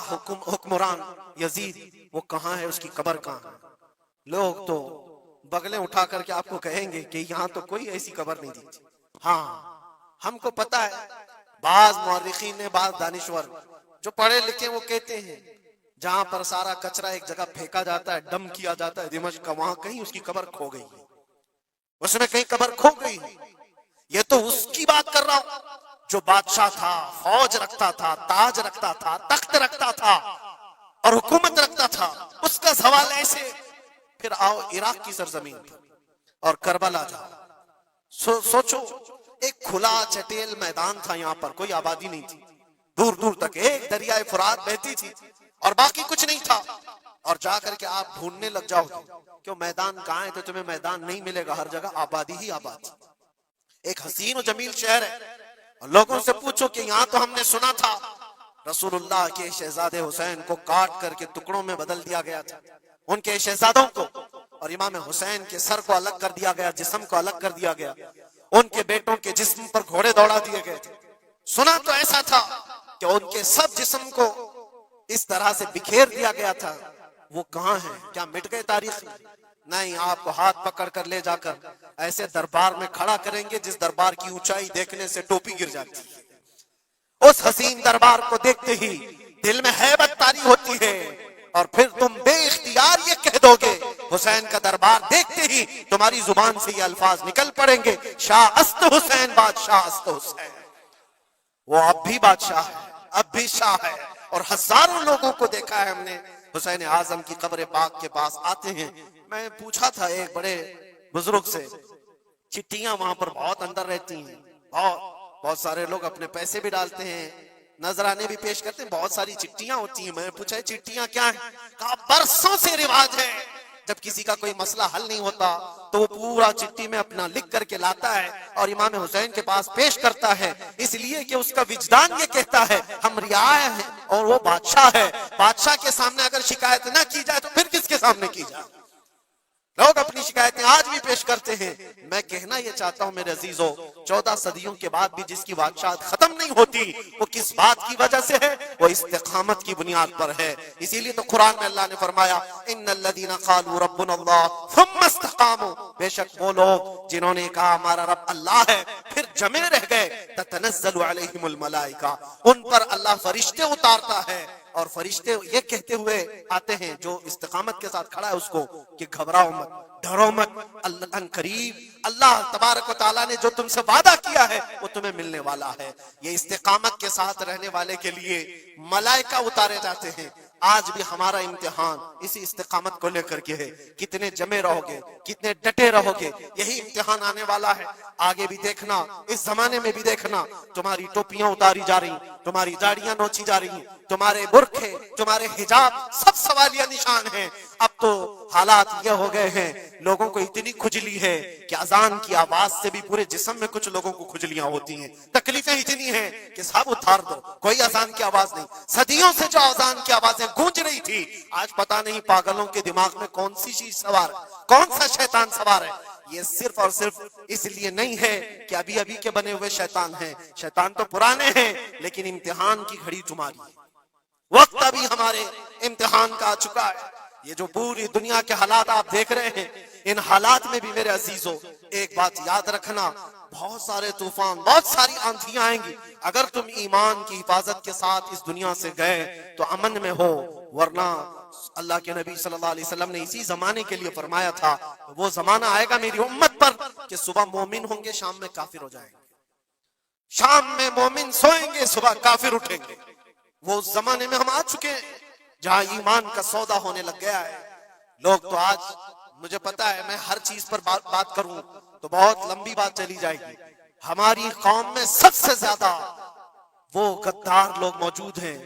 A: حکمران یزید، وہ کہاں ہے، اس کی قبر کہاں ہے؟ لوگ تو بغلیں اٹھا کر کے آپ کو کہیں گے کہ یہاں تو کوئی ایسی قبر نہیں دی تھی۔ ہاں ہم کو پتا ہے، بعض مورخین نے، بعض دانشور جو پڑھے لکھے وہ کہتے ہیں جہاں پر سارا کچرا ایک جگہ پھینکا جاتا ہے، ڈم کیا جاتا ہے دمشق کا، وہاں کہیں اس کی قبر کھو گئی ہے، اس میں کہیں قبر کھو گئی۔ یہ تو اس کی بات کر رہا ہوں جو بادشاہ تھا، فوج رکھتا تھا، تاج رکھتا تھا، تخت رکھتا تھا اور حکومت رکھتا تھا، اس کا سوال ایسے۔ پھر آؤ عراق کی سرزمین پر اور کربلا جاؤ، سوچو ایک کھلا چٹیل میدان تھا، یہاں پر کوئی آبادی نہیں تھی، دور دور تک ایک دریائے فرات بہتی تھی اور باقی کچھ نہیں تھا، اور جا کر کے آپ ڈھونڈنے لگ جاؤ کہ میدان کہاں ہے تو تمہیں میدان نہیں ملے گا، ہر جگہ آبادی ہی آبادی۔ ایک حسین و جمیل شہر ہے، اور لوگوں سے پوچھو کہ یہاں تو ہم نے سنا تھا رسول اللہ کے شہزادے حسین کو کاٹ کر کے ٹکڑوں میں بدل دیا گیا تھا، ان کے شہزادوں کو، اور امام حسین کے سر کو الگ کر دیا گیا، جسم کو الگ کر دیا گیا، ان کے بیٹوں کے جسم پر گھوڑے دوڑا دیے گئے تھے۔ سنا تو ایسا تھا کہ ان کے سب جسم کو اس طرح سے بکھیر دیا گیا تھا، وہ کہاں ہیں؟ کیا مٹ گئے تاریخ میں؟ نہیں، آپ کو ہاتھ پکڑ کر لے جا کر ایسے دربار میں کھڑا کریں گے جس دربار کی اونچائی دیکھنے سے ٹوپی گر جاتی ہے۔ اس حسین دربار کو دیکھتے ہی دل میں ہیبت طاری ہوتی ہے، اور پھر تم بے اختیار یہ کہہ دو گے، حسین کا دربار دیکھتے ہی تمہاری زبان سے یہ الفاظ نکل پڑیں گے، شاہ است حسین، بادشاہ است حسین۔ وہ اب بھی بادشاہ ہے، اب بھی شاہ ہے، اور ہزاروں لوگوں کو دیکھا ہے ہم نے حسین اعظم کی قبر پاک کے پاس آتے ہیں۔ میں پوچھا تھا ایک بڑے بزرگ سے، چٹیاں وہاں پر بہت اندر رہتی ہیں، بہت سارے لوگ اپنے پیسے بھی ڈالتے ہیں، نذرانے بھی پیش کرتے ہیں، بہت ساری چٹیاں ہوتی ہیں۔ میں نے پوچھا چٹیاں کیا ہیں؟ کہا برسوں سے رواج ہے، جب کسی کا کوئی مسئلہ حل نہیں ہوتا تو وہ پورا چٹی میں اپنا لکھ کر کے لاتا ہے اور امام حسین کے پاس پیش کرتا ہے، اس لیے کہ اس کا وجدان یہ کہتا ہے ہم رعایا ہیں اور وہ بادشاہ ہے، بادشاہ کے سامنے اگر شکایت نہ کی جائے تو پھر کس کے سامنے کی جائے؟ لوگ اپنی شکایتیں آج بھی پیش کرتے ہیں۔ میں کہنا یہ چاہتا ہوں میرے عزیزو، 14 صدیوں کے بعد بھی جس کی بادشاہت ختم نہیں ہوتی، وہ کس بات کی وجہ سے ہے؟ وہ استقامت کی بنیاد پر ہے۔ اسی لیے تو قرآن میں اللہ نے فرمایا ان الذین قالوا ربنا اللہ ثم استقاموا، بے شک وہ لوگ جنہوں نے کہا ہمارا رب اللہ ہے پھر جمے رہ گئے، تتنزل علیہم الملائکہ، ان پر اللہ فرشتے اتارتا ہے، اور فرشتے یہ کہتے ہوئے آتے ہیں جو استقامت کے ساتھ کھڑا ہے اس کو کہ گھبراؤ مت، ڈرو مت، اللہ ان قریب، اللہ تبارک و تعالیٰ نے جو تم سے وعدہ کیا ہے وہ تمہیں ملنے والا ہے۔ یہ استقامت کے ساتھ رہنے والے کے لیے ملائکہ اتارے جاتے ہیں۔ آج بھی ہمارا امتحان اسی استقامت کو لے کر کے ہے، کتنے جمے رہو گے، کتنے ڈٹے رہو گے، یہی امتحان آنے والا ہے۔ آگے بھی دیکھنا، اس زمانے میں بھی دیکھنا، تمہاری ٹوپیاں اتاری جا رہی، تمہاری داڑیاں نوچی جا رہی، تمہارے برقعے، تمہارے حجاب سب سوالیہ نشان ہیں۔ اب تو حالات یہ ہو گئے ہیں، لوگوں کو اتنی کھجلی ہے کہ اذان کی آواز سے بھی پورے جسم میں کچھ لوگوں کو کھجلیاں ہوتی ہیں، تکلیفیں اتنی ہیں کہ صاحب اتار دو، کوئی اذان کی آواز نہیں۔ صدیوں سے جو اذان کی آوازیں گونج رہی تھی، آج پتہ نہیں پاگلوں کے دماغ میں کون سی چیز سوار ہے، کون سا شیطان سوار ہے۔ یہ صرف اور صرف اس لیے نہیں ہے کہ ابھی ابھی کے بنے ہوئے شیطان ہیں، شیطان تو پرانے ہیں، لیکن امتحان کی گھڑی تمہاری ہے، وقت ابھی ہمارے امتحان کا آ چکا ہے۔ یہ جو پوری دنیا کے حالات آپ دیکھ رہے ہیں، ان حالات میں بھی میرے عزیزو ایک بات یاد رکھنا، بہت سارے طوفان، بہت ساری آندھیاں آئیں گی، اگر تم ایمان کی حفاظت کے ساتھ اس دنیا سے گئے تو امن میں ہو، ورنہ اللہ کے نبی صلی اللہ علیہ وسلم نے اسی زمانے کے لیے فرمایا تھا، وہ زمانہ آئے گا میری امت پر کہ صبح مومن ہوں گے، شام میں کافر ہو جائیں گے، شام میں مومن سوئیں گے، صبح کافر اٹھیں گے۔ وہ اس زمانے میں ہم آ چکے ہیں جہاں ایمان کا سودا ہونے لگ گیا ہے۔ لوگ تو آج، مجھے پتا ہے میں ہر چیز پر بات کروں تو بہت لمبی بات چلی جائے گی، ہماری قوم میں سب سے زیادہ وہ غدار لوگ موجود ہیں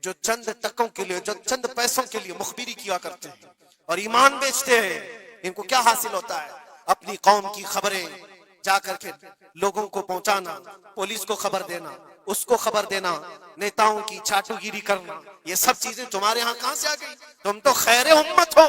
A: جو چند ٹکوں کے لیے، جو چند پیسوں کے لیے مخبری کیا کرتے ہیں اور ایمان بیچتے ہیں۔ ان کو کیا حاصل ہوتا ہے؟ اپنی قوم کی خبریں جا کر کے لوگوں کو پہنچانا، پولیس کو خبر دینا، اس کو خبر دینا، نیتاؤں کی چاٹو گیری کرنا، یہ سب چیزیں تمہارے ہاں کہاں سے آ گئی؟ تم تو خیر امت ہو،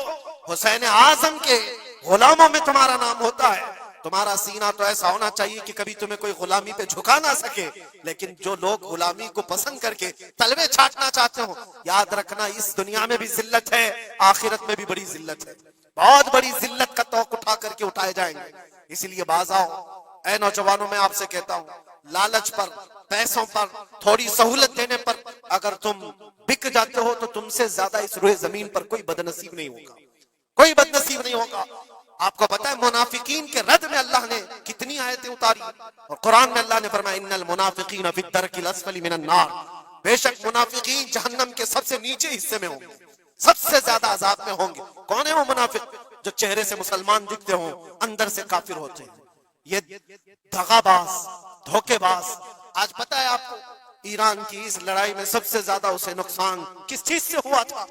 A: حسین اعظم کے غلاموں میں تمہارا نام ہوتا ہے۔ تمہارا سینہ تو ایسا ہونا چاہیے کہ کبھی تمہیں کوئی غلامی پہ جھکا نہ سکے، لیکن جو لوگ غلامی کو پسند کر کے تلوے چھاٹنا چاہتے ہو، یاد رکھنا اس دنیا میں بھی ذلت ہے، آخرت میں بھی بڑی ذلت ہے، بہت بڑی ذلت کا توق اٹھا کر کے اٹھائے جائیں گے۔ اس لیے باز آؤ اے نوجوانوں، میں آپ سے کہتا ہوں، لالچ پر، پیسوں پر، تھوڑی سہولت دینے پر اگر تم بک جاتے ہو تو تم سے زیادہ اس روئے زمین پر کوئی بدنصیب نہیں ہوگا، کوئی بدنصیب نہیں ہوگا۔ آپ کو پتا ہے منافقین کے رد میں اللہ نے کتنی آیتیں اتاری، اور قرآن میں اللہ نے فرمایا ان المنافقین فی الدرک الاسفل من النار، بے شک منافقین جہنم کے سب سے نیچے حصے میں ہوں گے، سب سے زیادہ عذاب میں ہوں گے۔ کون ہے وہ منافق؟ جو چہرے سے مسلمان دکھتے ہوں، اندر سے کافر ہوتے ہیں۔ یہ دغا باز، دھوکے باز۔ آج پتا ہے آپ کو ایران کی اس لڑائی میں سب سے زیادہ اسے نقصان کس چیز سے ہوا تھا؟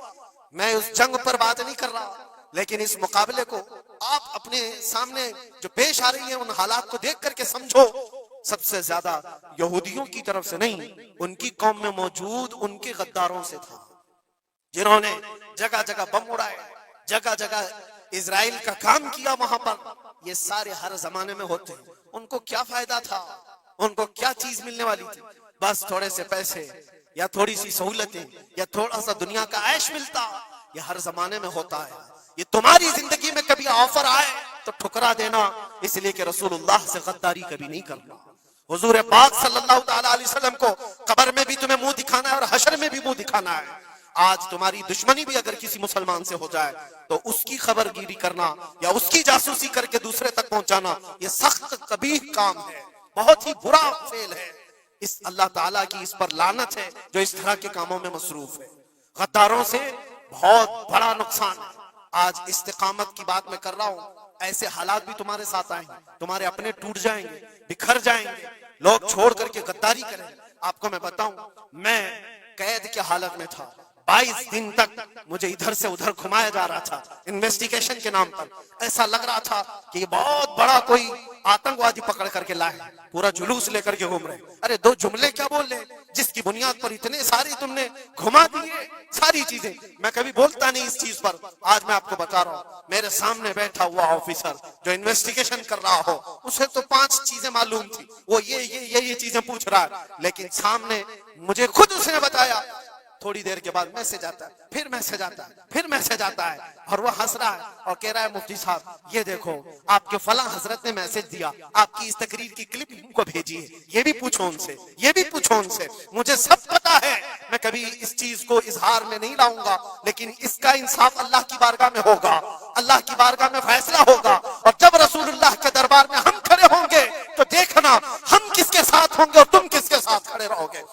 A: میں اس جنگ پر بات نہیں کر رہا، لیکن اس مقابلے کو آپ اپنے سامنے جو پیش آ رہی ہیں ان حالات کو دیکھ کر کے سمجھو۔ سب سے زیادہ یہودیوں کی طرف سے نہیں، ان کی قوم میں موجود ان کے غداروں سے تھا، جنہوں نے جگہ جگہ بم اڑائے، جگہ جگہ اسرائیل کا کام کیا وہاں پر۔ یہ سارے ہر زمانے میں ہوتے ہیں۔ ان کو کیا فائدہ تھا؟ ان کو کیا چیز ملنے والی تھی؟ بس تھوڑے سے پیسے یا تھوڑی سی سہولتیں یا تھوڑا سا دنیا کا عیش ملتا۔ یہ ہر زمانے میں ہوتا ہے۔ یہ تمہاری زندگی میں کبھی آفر آئے تو ٹھکرا دینا، اس لیے کہ رسول اللہ سے غداری کبھی نہیں کرنا۔ حضور پاک صلی اللہ تعالی علیہ وسلم کو قبر میں بھی تمہیں منہ دکھانا ہے اور حشر میں بھی منہ دکھانا ہے۔ آج تمہاری دشمنی بھی اگر کسی مسلمان سے ہو جائے تو اس کی خبر گیری کرنا یا اس کی جاسوسی کر کے دوسرے تک پہنچانا، یہ سخت قبیح کام ہے، بہت ہی برا فعل ہے۔ اس اللہ تعالیٰ کی اس پر لعنت ہے جو اس طرح کے کاموں میں مصروف ہے۔ غداروں سے بہت بڑا نقصان ہے۔ آج استقامت کی بات میں کر رہا ہوں، ایسے حالات بھی تمہارے ساتھ آئیں گے، تمہارے اپنے ٹوٹ جائیں گے، بکھر جائیں گے، لوگ چھوڑ کر کے غداری کریں۔ آپ کو میں بتاؤں، میں قید کے حالت میں تھا، 22 دن تک مجھے ادھر سے ادھر گھمایا جا رہا تھا انویسٹیگیشن کے نام پر۔ ایسا لگ رہا تھا کہ یہ بہت بڑا کوئی آتنکوادی پکڑ کر کے لائے، پورا جلوس لے کر کے گھوم رہے۔ ارے دو جملے کیا بول لے جس کی بنیاد پر اتنے ساری تم نے گھما دیے ساری چیزیں۔ میں کبھی بولتا نہیں اس چیز پر، آج میں آپ کو بتا رہا ہوں۔ میرے سامنے بیٹھا ہوا آفیسر جو انویسٹیگیشن کر رہا ہو، اسے تو 5 چیزیں معلوم تھی، وہ یہ چیزیں پوچھ رہا ہے، لیکن سامنے مجھے خود اس نے بتایا۔ تھوڑی دیر کے بعد میسج آتا ہے، پھر میسج آتا ہے، پھر میسج آتا ہے، اور وہ ہنس رہا ہے اور کہہ رہا ہے مفتی صاحب یہ دیکھو آپ کے فلاں حضرت نے میسج دیا، آپ کی اس تقریر کی کلپ ان کو بھیجی ہے، یہ بھی پوچھو ان سے، یہ بھی پوچھو ان سے۔ مجھے سب پتا ہے، میں کبھی اس چیز کو اظہار میں نہیں لاؤں گا، لیکن اس کا انصاف اللہ کی بارگاہ میں ہوگا، اللہ کی بارگاہ میں فیصلہ ہوگا۔ اور جب رسول اللہ کے دربار میں ہم کھڑے ہوں گے تو دیکھنا ہم کس کے ساتھ ہوں گے اور تم کس کے ساتھ کھڑے رہو گے۔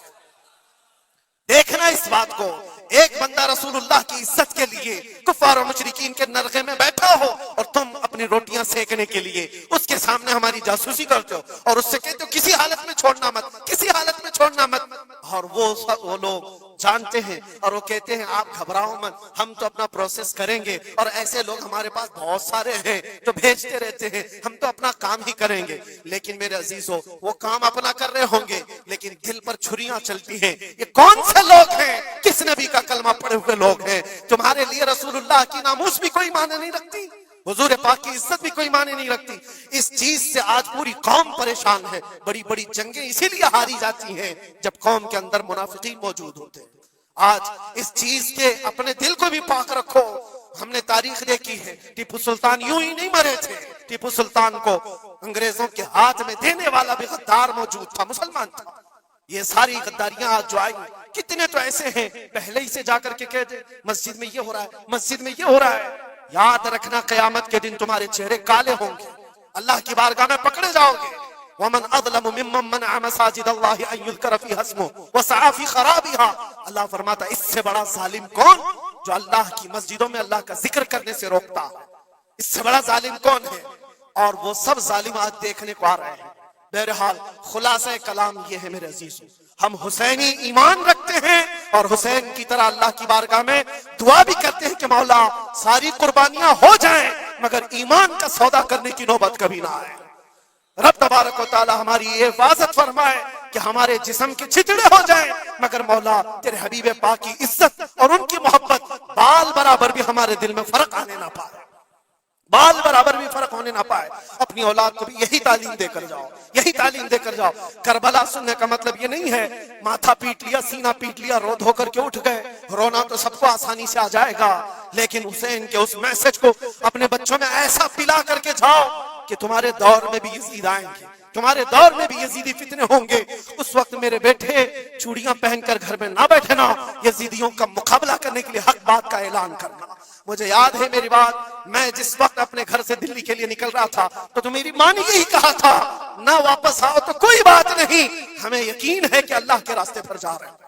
A: دیکھنا اس بات کو، ایک بندہ رسول اللہ کی عزت کے لیے کفار و مشرکین کے نرغے میں بیٹھا ہو اور تم اپنی روٹیاں سیکنے کے لیے اس کے سامنے ہماری جاسوسی کرتے ہو اور اس سے کہتے ہو کسی حالت میں چھوڑنا مت، کسی حالت میں چھوڑنا مت۔ اور وہ لوگ جانتے ہیں اور وہ کہتے ہیں آپ گھبراؤ مت، ہم تو اپنا پروسیس کریں گے، اور ایسے لوگ ہمارے پاس بہت سارے ہیں جو بھیجتے رہتے ہیں، ہم تو اپنا کام ہی کریں گے۔ لیکن میرے عزیزو، وہ کام اپنا کر رہے ہوں گے لیکن دل پر چھریاں چلتی ہیں۔ یہ کون سے لوگ ہیں؟ کس نبی کا کلمہ پڑھے ہوئے لوگ ہیں؟ تمہارے لیے رسول اللہ کی ناموس بھی کوئی معنی نہیں رکھتی، حضور پاک کی عزت بھی کوئی معنی نہیں رکھتی۔ اس چیز سے آج پوری قوم پریشان ہے۔ بڑی بڑی جنگیں اسی لیے ہاری جاتی ہیں جب قوم کے اندر منافقین موجود ہوتے ہیں۔ آج اس چیز کے اپنے دل کو بھی پاک رکھو۔ ہم نے تاریخ دیکھی ہے، ٹیپو سلطان یوں ہی نہیں مرے تھے، ٹیپو سلطان کو انگریزوں کے ہاتھ میں دینے والا بھی غدار موجود تھا، مسلمان تھا۔ یہ ساری غداریاں آج جو آئی، کتنے تو ایسے ہیں پہلے ہی سے جا کر کے کہتے مسجد میں یہ ہو رہا ہے، مسجد میں یہ ہو رہا ہے۔ یاد رکھنا قیامت کے دن تمہارے چہرے کالے ہوں گے، اللہ کی بارگاہ میں پکڑے جاؤ گے۔ وَمَنْ أَظْلَمُ مِمَّنْ مَنَعَ مَسَاجِدَ اللَّهِ أَن يُذْكَرَ فِيهَا اسْمُهُ وَسَعَىٰ فِي خَرَابِهَا۔ اللہ فرماتا ہے اس سے بڑا ظالم کون جو اللہ کی مسجدوں میں اللہ کا ذکر کرنے سے روکتا؟ اس سے بڑا ظالم کون ہے؟ اور وہ سب ظالم آج دیکھنے کو آ رہے ہیں۔ بہرحال خلاصہ کلام یہ ہے میرے عزیزو، ہم حسینی ایمان رکھتے ہیں اور حسین کی طرح اللہ کی بارگاہ میں دعا بھی کرتے ہیں کہ مولا ساری قربانیاں ہو جائیں مگر ایمان کا سودا کرنے کی نوبت کبھی نہ آئے۔ رب تبارک و تعالی ہماری یہ حفاظت فرمائے کہ ہمارے جسم کے چھتڑے ہو جائیں مگر مولا تیرے حبیب پاک کی عزت اور ان کی محبت بال برابر بھی ہمارے دل میں فرق آنے نہ پائے، بال برابر بھی فرق ہونے نہ پائے۔ اپنی اولاد کو بھی یہی تعلیم دے کر جاؤ، یہی تعلیم دے کر جاؤ۔ کربلا سننے کا مطلب یہ نہیں ہے ماتھا پیٹ لیا، سینہ پیٹ لیا، رو دھو کر کے اٹھ گئے۔ رونا تو سب کو آسانی سے آ جائے گا لیکن حسین کے اس میسج کو اپنے بچوں میں ایسا پلا کر کے جاؤ کہ تمہارے دور میں بھی یزید آئیں گے، تمہارے دور میں بھی یزیدی فتنے ہوں گے۔ اس وقت میرے بیٹے چوڑیاں پہن کر گھر میں نہ بیٹھنا، یزیدیوں کا مقابلہ کرنے کے لیے حق بات کا اعلان کرنا۔ مجھے یاد ہے میری بات، میں جس وقت اپنے گھر سے دلی کے لیے نکل رہا تھا تو میری ماں نے یہی کہا تھا نہ واپس آؤ تو کوئی بات نہیں، ہمیں یقین ہے کہ اللہ کے راستے پر جا رہے ہیں۔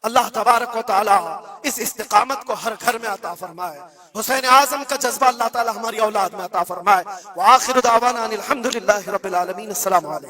A: اللہ تبارک و تعالی اس استقامت کو ہر گھر میں عطا فرمائے، حسین اعظم کا جذبہ اللہ تعالی ہماری اولاد میں عطا فرمائے۔ وآخر دعوانا ان الحمد للہ رب العالمین۔ السلام علیکم۔